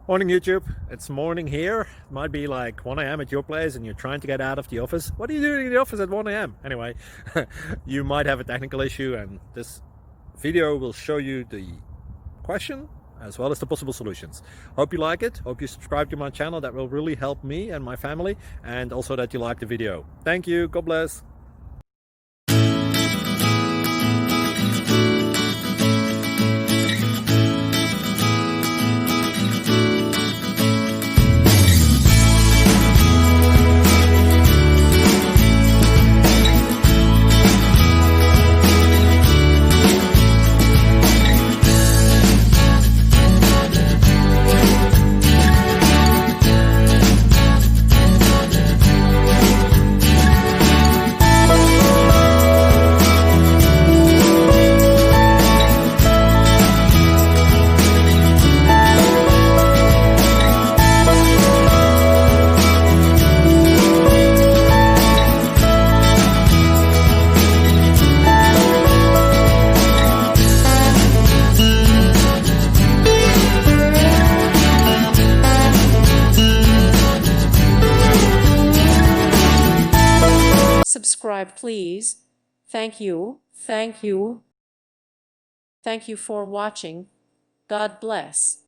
Morning YouTube, it's morning here. It might be like 1 a.m. at your place and you're trying to get out of the office. What are you doing in the office at 1 a.m.? Anyway, you might have a technical issue and this video will show you the question as well as the possible solutions. Hope you like it, hope you subscribe to my channel. That will really help me and my family, and also that you like the video. Thank you, God bless. Subscribe, please. Thank you. Thank you. Thank you for watching. God bless.